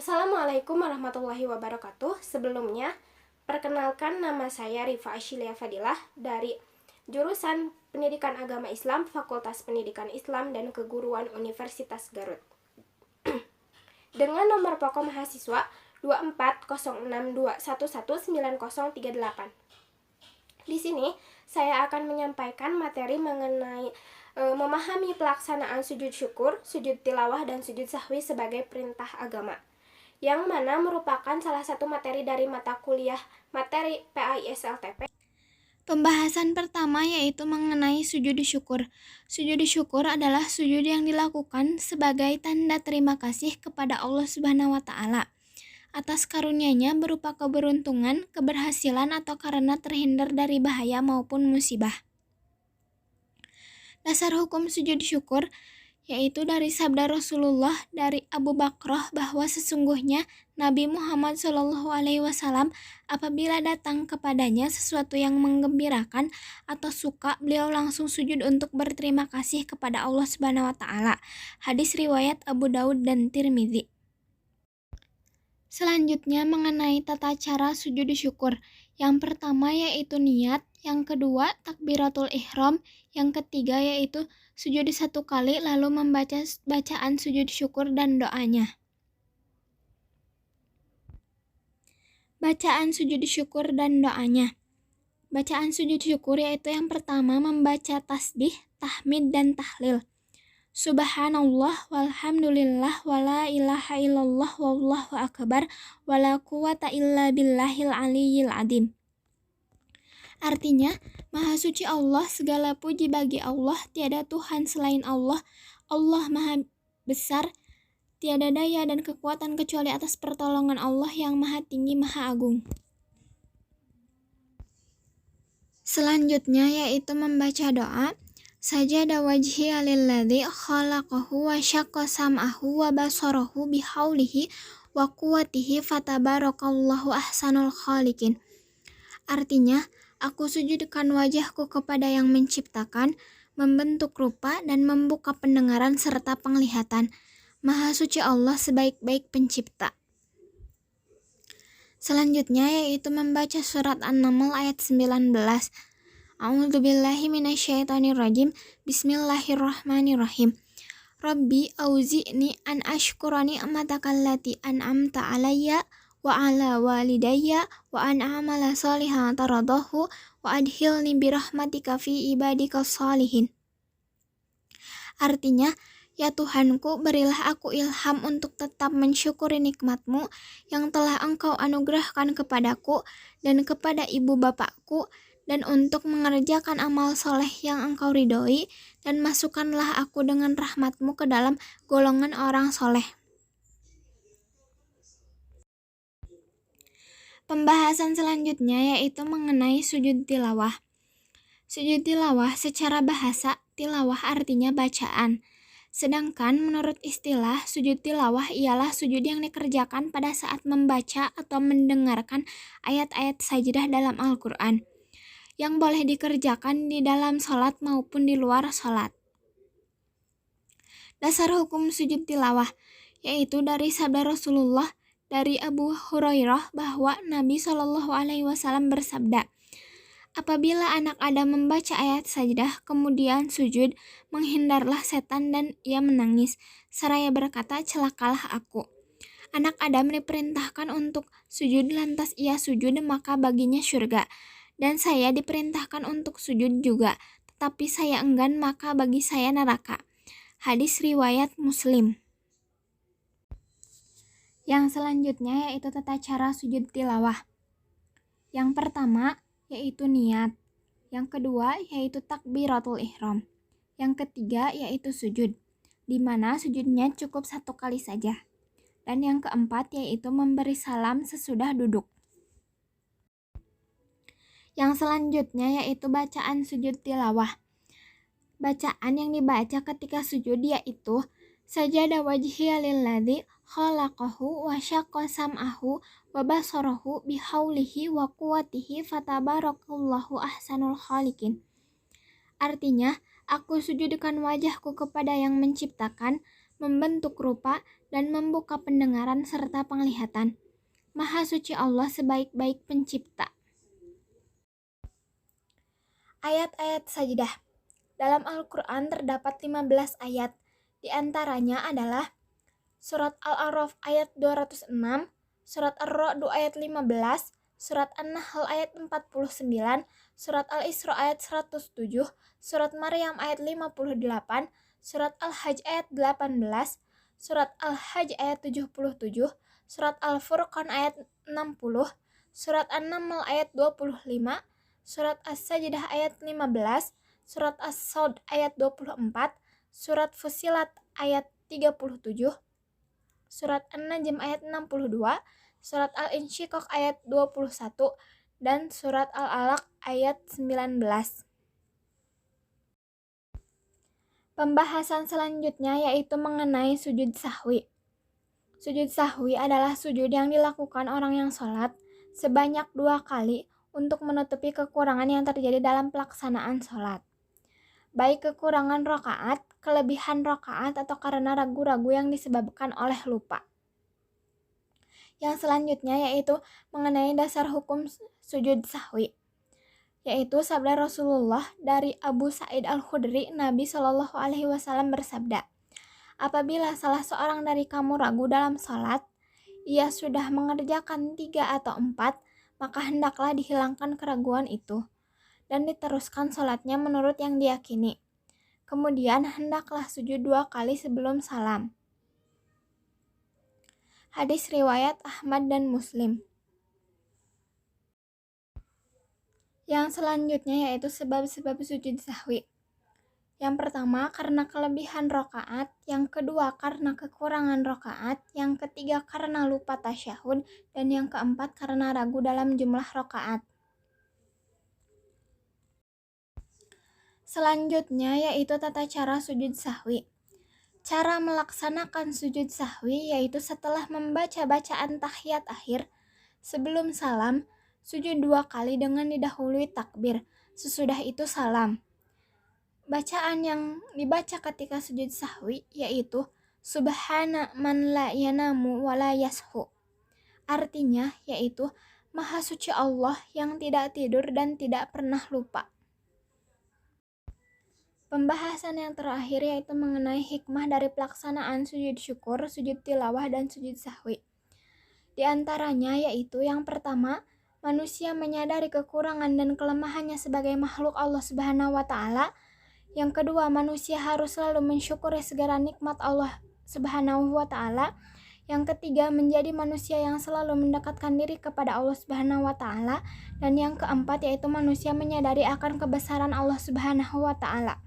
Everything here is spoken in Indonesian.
Assalamualaikum warahmatullahi wabarakatuh. Sebelumnya, perkenalkan nama saya Rifa Ashilia Fadilah dari jurusan Pendidikan Agama Islam, Fakultas Pendidikan Islam dan Keguruan Universitas Garut. Dengan nomor pokok mahasiswa 2406211938. Di sini, saya akan menyampaikan materi mengenai memahami pelaksanaan sujud syukur, sujud tilawah, dan sujud sahwi sebagai perintah agama, yang mana merupakan salah satu materi dari mata kuliah materi PAIS-LTP. Pembahasan pertama yaitu mengenai sujud syukur. Sujud syukur adalah sujud yang dilakukan sebagai tanda terima kasih kepada Allah Subhanahu wa taala atas karunia-Nya berupa keberuntungan, keberhasilan atau karena terhindar dari bahaya maupun musibah. Dasar hukum sujud syukur yaitu dari sabda Rasulullah dari Abu Bakrah bahwa sesungguhnya Nabi Muhammad SAW apabila datang kepadanya sesuatu yang menggembirakan atau suka, beliau langsung sujud untuk berterima kasih kepada Allah Subhanahu wa taala. Hadis riwayat Abu Daud dan Tirmidzi. Selanjutnya mengenai tata cara sujud syukur. Yang pertama yaitu niat, yang kedua takbiratul ihram, yang ketiga yaitu sujud satu kali lalu membaca bacaan sujud syukur dan doanya. Bacaan sujud syukur dan doanya. Bacaan sujud syukur yaitu yang pertama membaca tasbih, tahmid dan tahlil. Subhanallah walhamdulillah wala ilaha illallah wallahu akbar wala quwata illa billahil aliyyil adim. Artinya, Maha Suci Allah, segala puji bagi Allah, tiada Tuhan selain Allah, Allah Maha Besar, tiada daya dan kekuatan kecuali atas pertolongan Allah yang Maha Tinggi, Maha Agung. Selanjutnya yaitu membaca doa. Sajada wajhiya lilladzi khalaqahu wa syaqqa sam'ahu wa basarahu bihaulihi wa quwwatihi fatabarakallahu ahsanul khaliqin. Artinya, aku sujudkan wajahku kepada yang menciptakan, membentuk rupa dan membuka pendengaran serta penglihatan. Maha suci Allah sebaik-baik pencipta. Selanjutnya yaitu membaca surat An-Naml ayat 19. A'udzubillahi minasyaitonirrajim. Bismillahirrahmanirrahim. Rabbi auzi'ni an ashkura ni'mataka allati an'amta alayya wa ala walidayya wa an a'mala shalihan taradahu wa adkhilni birahmatika fi ibadika shalihin. Artinya, ya Tuhanku, berilah aku ilham untuk tetap mensyukuri nikmat-Mu yang telah Engkau anugerahkan kepadaku dan kepada ibu bapakku, dan untuk mengerjakan amal soleh yang Engkau ridhoi, dan masukkanlah aku dengan rahmat-Mu ke dalam golongan orang soleh. Pembahasan selanjutnya yaitu mengenai sujud tilawah. Sujud tilawah secara bahasa, tilawah artinya bacaan. Sedangkan menurut istilah, sujud tilawah ialah sujud yang dikerjakan pada saat membaca atau mendengarkan ayat-ayat sajdah dalam Al-Quran, yang boleh dikerjakan di dalam sholat maupun di luar sholat. Dasar hukum sujud tilawah yaitu dari sabda Rasulullah dari Abu Hurairah bahwa Nabi SAW bersabda, apabila anak Adam membaca ayat sajdah kemudian sujud, menghindarlah setan dan ia menangis, seraya berkata, celakalah aku. Anak Adam diperintahkan untuk sujud, lantas ia sujud, maka baginya surga. Dan saya diperintahkan untuk sujud juga, tetapi saya enggan, maka bagi saya neraka. Hadis riwayat Muslim. Yang selanjutnya yaitu tata cara sujud tilawah. Yang pertama yaitu niat. Yang kedua yaitu takbiratul ihram. Yang ketiga yaitu sujud, di mana sujudnya cukup satu kali saja. Dan yang keempat yaitu memberi salam sesudah duduk. Yang selanjutnya yaitu bacaan sujud tilawah. Bacaan yang dibaca ketika sujud yaitu sajada wajhiya lilladzi khalaqahu wa syaqqa sam'ahu wa basarahu bihaulihi wa quwwatihi fatabarakallahu ahsanul khaliqin. Artinya, aku sujudkan wajahku kepada yang menciptakan, membentuk rupa, dan membuka pendengaran serta penglihatan. Maha suci Allah sebaik-baik pencipta. Ayat-ayat sajdah. Dalam Al-Quran terdapat 15 ayat. Di antaranya adalah Surat Al-A'raf ayat 206, Surat Ar-Ra'd ayat 15, Surat An-Nahl ayat 49, Surat Al-Isra ayat 107, Surat Maryam ayat 58, Surat Al-Hajj ayat 18, Surat Al-Hajj ayat 77, Surat Al-Furqan ayat 60, Surat An-Naml ayat 25, Surat As-Sajdah ayat 15, Surat As-Saud ayat 24, Surat Fussilat ayat 37, Surat An-Najm ayat 62, Surat Al-Insyiqaq ayat 21, dan Surat Al-Alaq ayat 19. Pembahasan selanjutnya yaitu mengenai sujud sahwi. Sujud sahwi adalah sujud yang dilakukan orang yang sholat sebanyak 2 kali untuk menutupi kekurangan yang terjadi dalam pelaksanaan sholat. Baik kekurangan rakaat, kelebihan rakaat, atau karena ragu-ragu yang disebabkan oleh lupa. Yang selanjutnya yaitu mengenai dasar hukum sujud sahwi, yaitu sabda Rasulullah dari Abu Sa'id Al-Khudri, Nabi Shallallahu Alaihi Wasallam bersabda, apabila salah seorang dari kamu ragu dalam sholat, ia sudah mengerjakan 3 atau 4, maka hendaklah dihilangkan keraguan itu dan diteruskan sholatnya menurut yang diyakini. Kemudian hendaklah sujud 2 kali sebelum salam. Hadis riwayat Ahmad dan Muslim. Yang selanjutnya yaitu sebab-sebab sujud sahwi. Yang pertama karena kelebihan rakaat, yang kedua karena kekurangan rakaat, yang ketiga karena lupa tasyahud, dan yang keempat karena ragu dalam jumlah rakaat. Selanjutnya yaitu tata cara sujud sahwi. Cara melaksanakan sujud sahwi yaitu setelah membaca bacaan tahiyat akhir, sebelum salam, sujud 2 kali dengan didahului takbir, sesudah itu salam. Bacaan yang dibaca ketika sujud sahwi yaitu Subhana man la yanamu wa la yashu. Artinya yaitu Maha suci Allah yang tidak tidur dan tidak pernah lupa. Pembahasan yang terakhir yaitu mengenai hikmah dari pelaksanaan sujud syukur, sujud tilawah, dan sujud sahwi. Di antaranya yaitu yang pertama, manusia menyadari kekurangan dan kelemahannya sebagai makhluk Allah Subhanahu wa Ta'ala. Yang kedua, manusia harus selalu mensyukuri segala nikmat Allah Subhanahu wa Ta'ala. Yang ketiga, menjadi manusia yang selalu mendekatkan diri kepada Allah Subhanahu wa Ta'ala. Dan yang keempat yaitu manusia menyadari akan kebesaran Allah Subhanahu wa Ta'ala.